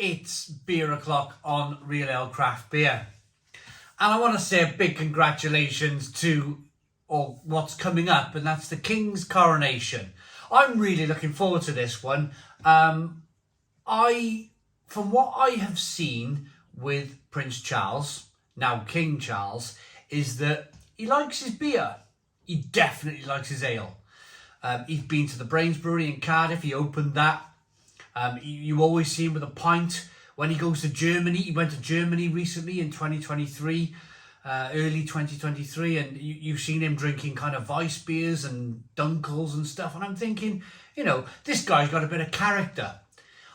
It's beer o'clock on Real Ale Craft Beer. And I want to say a big congratulations to what's coming up, and that's the King's coronation. I'm really looking forward to this one. From what I have seen with Prince Charles, now King Charles, is that he likes his beer. He definitely likes his ale. He's been to the Brewery in Cardiff. He opened that. You always see him with a pint. When he goes to Germany, he went to Germany recently in 2023, early 2023, and you've seen him drinking kind of Weiss beers and Dunkels and stuff. And I'm thinking, this guy's got a bit of character.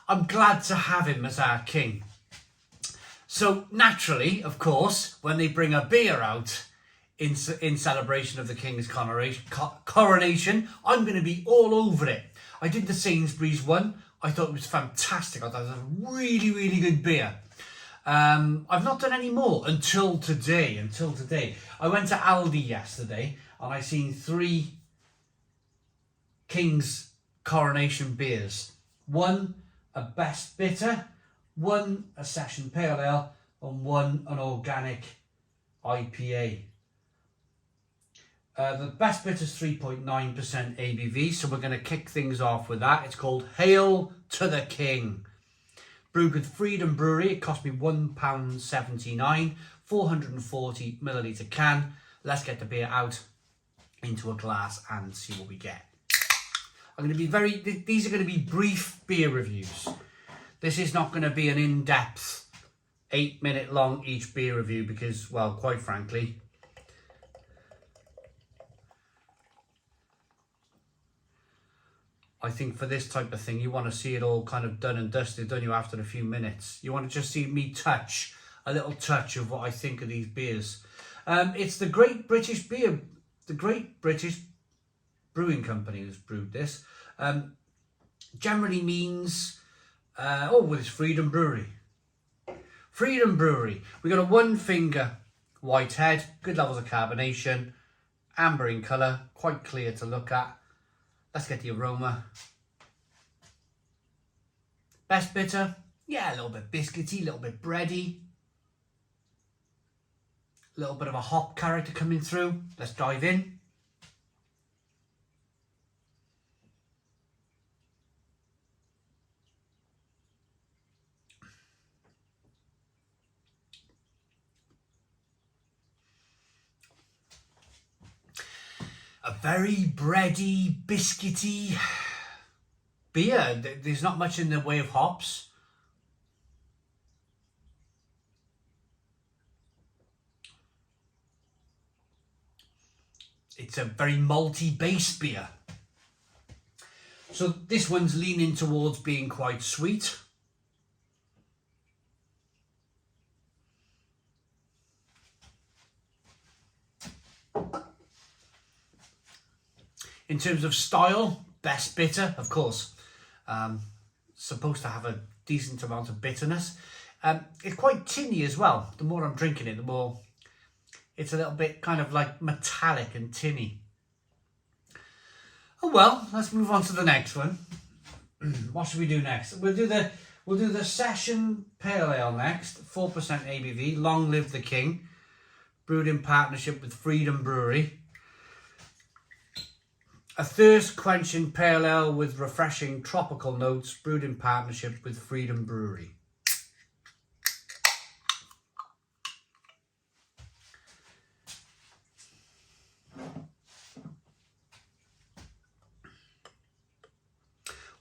I'm glad to have him as our king. So naturally, of course, when they bring a beer out in celebration of the King's coronation, I'm going to be all over it. I did the Sainsbury's one. I thought it was fantastic. I thought it was a really, really good beer. I've not done any more until today. I went to Aldi yesterday and I seen 3 King's coronation beers. One a best bitter, one a session pale ale, and one an organic IPA. The best bitter is 3.9% ABV, so we're going to kick things off with that. It's called Hail to the King. Brewed with Freedom Brewery. It cost me £1.79, 440 millilitre can. Let's get the beer out into a glass and see what we get. These are going to be brief beer reviews. This is not going to be an in-depth 8-minute long each beer review because, well, quite frankly, I think for this type of thing, you want to see it all kind of done and dusted, don't you, after a few minutes? You want to just see me touch a little touch of what I think of these beers. It's the Great British Brewing Company who's brewed this. Generally means, it's Freedom Brewery. Freedom Brewery. We got a 1-finger white head, good levels of carbonation, amber in colour, quite clear to look at. Let's get the aroma. Best bitter, yeah, a little bit biscuity, a little bit bready. A little bit of a hop character coming through. Let's dive in. A very bready, biscuity beer. There's not much in the way of hops. It's a very malty base beer. So this one's leaning towards being quite sweet. In terms of style, best bitter, of course. Supposed to have a decent amount of bitterness. It's quite tinny as well. The more I'm drinking it, the more it's a little bit kind of like metallic and tinny. Oh well, let's move on to the next one. What should we do next? We'll do the Session Pale Ale next. 4% ABV. Long live the King. Brewed in partnership with Freedom Brewery. A thirst-quenching pale ale with refreshing tropical notes, brewed in partnership with Freedom Brewery.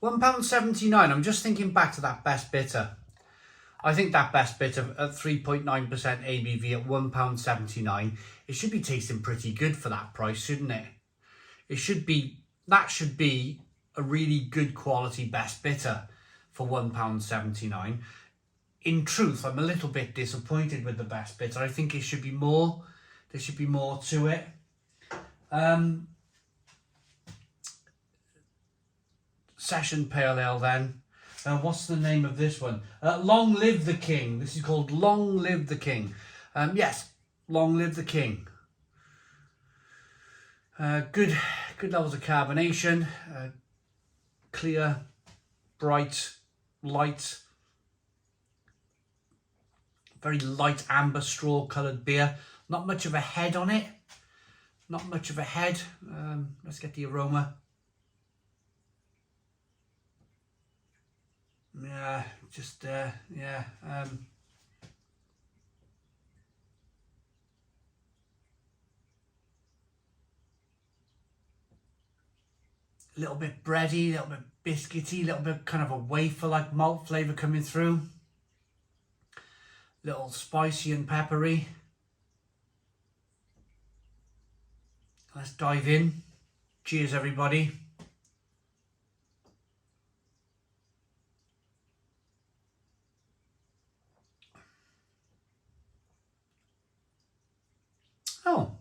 £1.79. I'm just thinking back to that best bitter. I think that best bitter at 3.9% ABV at £1.79. It should be tasting pretty good for that price, shouldn't it? That should be a really good quality best bitter for £1.79. In truth, I'm a little bit disappointed with the best bitter. I think it should be more. There should be more to it. Session Pale Ale then. What's the name of this one? Long Live the King. This is called Long Live the King. Yes, Long Live the King. Good levels of carbonation, clear, bright, light. Very light amber straw coloured beer. Not much of a head on it. Not much of a head. Let's get the aroma. Yeah, just, yeah. A little bit bready, a little bit biscuity, a little bit kind of a wafer-like malt flavour coming through. A little spicy and peppery. Let's dive in. Cheers, everybody. Oh.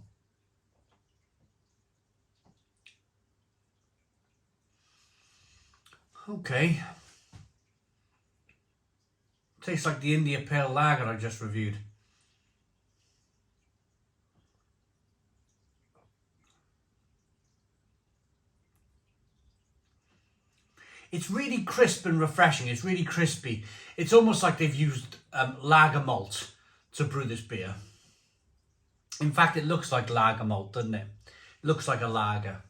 Okay. Tastes like the India Pale Lager I just reviewed. It's really crisp and refreshing. It's really crispy. It's almost like they've used lager malt to brew this beer. In fact, it looks like lager malt, doesn't it? It looks like a lager.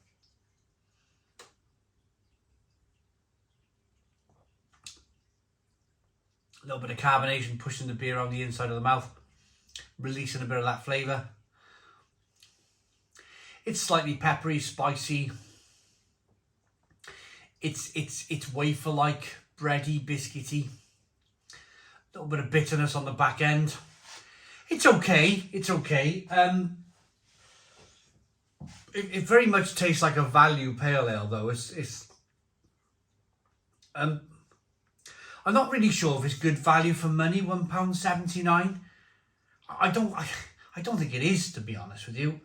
A little bit of carbonation pushing the beer on the inside of the mouth, releasing a bit of that flavour. It's slightly peppery, spicy. It's wafer-like, bready, biscuity. A little bit of bitterness on the back end. It's okay. It's okay. It very much tastes like a value pale ale, though. I'm not really sure if it's good value for money. £1.79. I don't think it is, to be honest with you.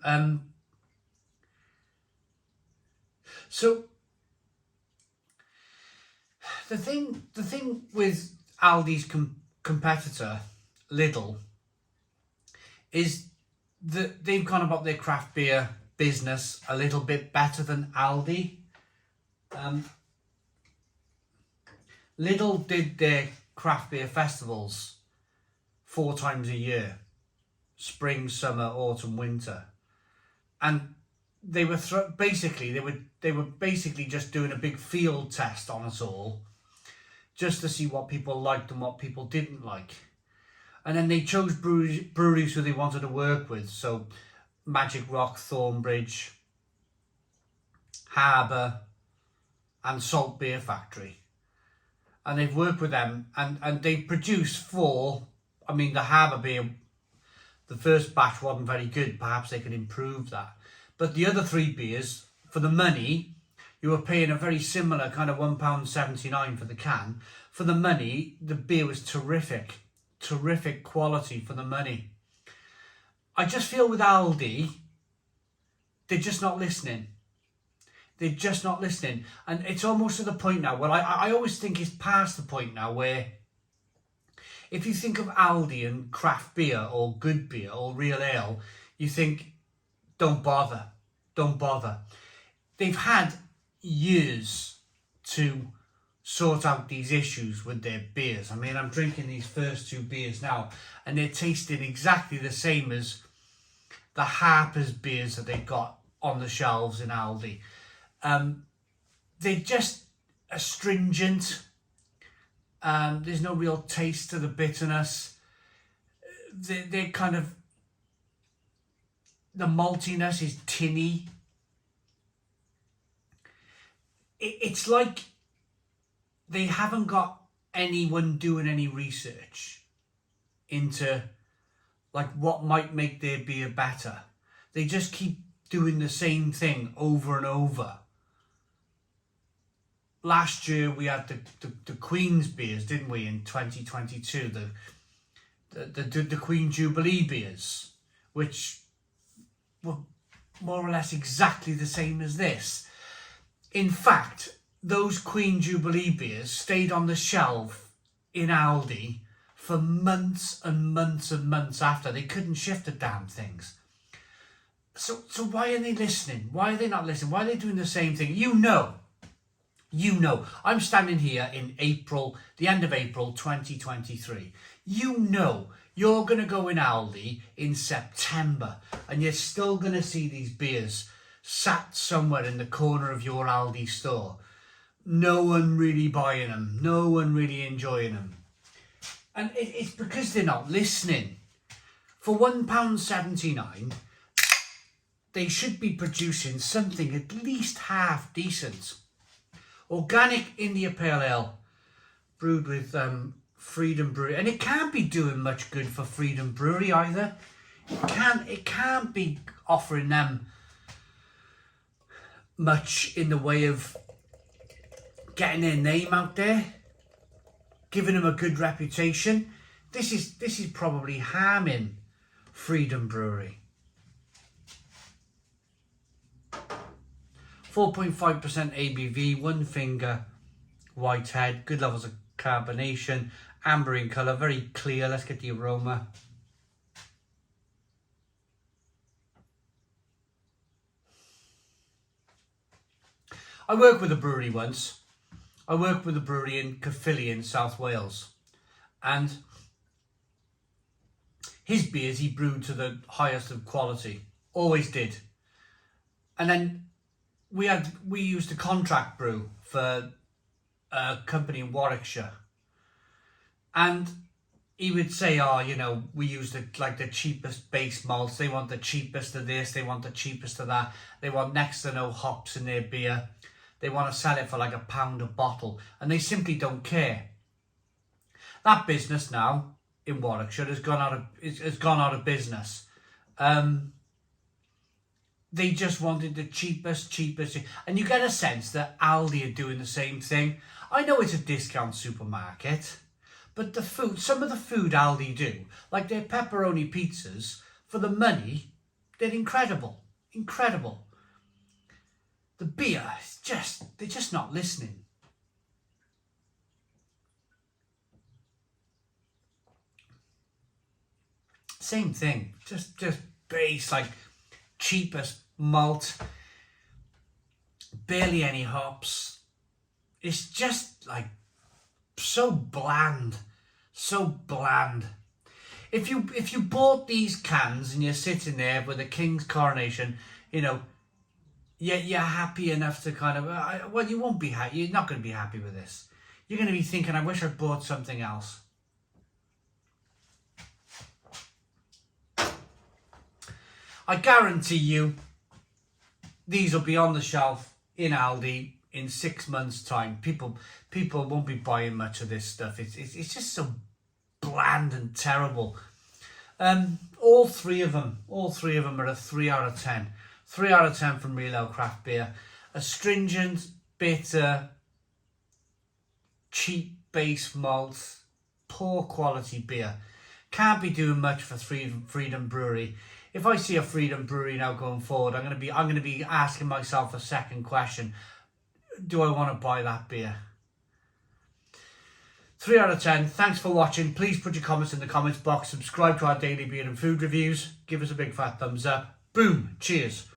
So the thing with Aldi's competitor Lidl is that they've gone about their craft beer business a little bit better than Aldi. Lidl did their craft beer festivals 4 times a year: spring, summer, autumn, winter, and they were basically just doing a big field test on us all, just to see what people liked and what people didn't like. And then they chose breweries who they wanted to work with. So Magic Rock, Thornbridge, Harbour and Salt Beer Factory. And they've worked with them and they produced 4. I mean, the Harbour beer, the first batch wasn't very good. Perhaps they could improve that. But the other 3 beers, for the money, you were paying a very similar kind of £1.79 for the can. For the money, the beer was terrific. Terrific quality for the money. I just feel with Aldi, they're just not listening. They're just not listening. And it's almost to the point now where I always think it's past the point now where if you think of Aldi and craft beer or good beer or real ale, you think, don't bother. Don't bother. They've had years to sort out these issues with their beers. I mean, I'm drinking these first 2 beers now and they're tasting exactly the same as the Harper's beers that they've got on the shelves in Aldi. They're just astringent. There's no real taste to the bitterness. They're kind of, the maltiness is tinny. It's like they haven't got anyone doing any research into like what might make their beer better. They just keep doing the same thing over and over. Last year we had the Queen's beers, didn't we, in 2022, the Queen Jubilee beers, which were more or less exactly the same as this. In fact, those Queen Jubilee beers stayed on the shelf in Aldi for months and months and months after. They couldn't shift the damn things. So why are they listening? Why are they not listening? Why are they doing the same thing? You know You know, I'm standing here in April, the end of April 2023. You know, you're going to go in Aldi in September and you're still going to see these beers sat somewhere in the corner of your Aldi store. No one really buying them, no one really enjoying them. And it's because they're not listening. For £1.79, they should be producing something at least half decent. Organic India Pale Ale, brewed with Freedom Brewery. And it can't be doing much good for Freedom Brewery either. It can't be offering them much in the way of getting their name out there, giving them a good reputation. This is probably harming Freedom Brewery. 4.5% ABV, one finger, white head, good levels of carbonation, amber in colour, very clear. Let's get the aroma. I worked with a brewery once. I worked with a brewery in Caerphilly in South Wales, and his beers he brewed to the highest of quality, always did. And then we used a contract brew for a company in Warwickshire, and he would say, oh, you know, we use the cheapest base malts. They want the cheapest of this, they want the cheapest of that, they want next to no hops in their beer, they want to sell it for like £1 a bottle, and they simply don't care. That business now in Warwickshire has gone out of business. They just wanted the cheapest. And you get a sense that Aldi are doing the same thing. I know it's a discount supermarket, but some of the food Aldi do, like their pepperoni pizzas, for the money, they're incredible. Incredible. The beer, they're just not listening. Same thing, just base, like cheapest malt, barely any hops. It's just like so bland. If you bought these cans and you're sitting there with a King's Coronation, you know, you're happy enough to kind of, well, you won't be happy. You're not going to be happy with this. You're going to be thinking, I wish I bought something else. I guarantee you, these will be on the shelf in Aldi in 6 months' time. People won't be buying much of this stuff. It's just so bland and terrible. All three of them are a 3 out of 10. 3 out of 10 from Real Ale Craft Beer. Astringent, bitter, cheap base malt, poor quality beer. Can't be doing much for Freedom Brewery. If I see a Freedom Brewery now going forward, I'm going to be asking myself a second question: do I want to buy that beer? 3 out of 10. Thanks for watching. Please put your comments in the comments box. Subscribe to our daily beer and food reviews. Give us a big fat thumbs up. Boom. Cheers.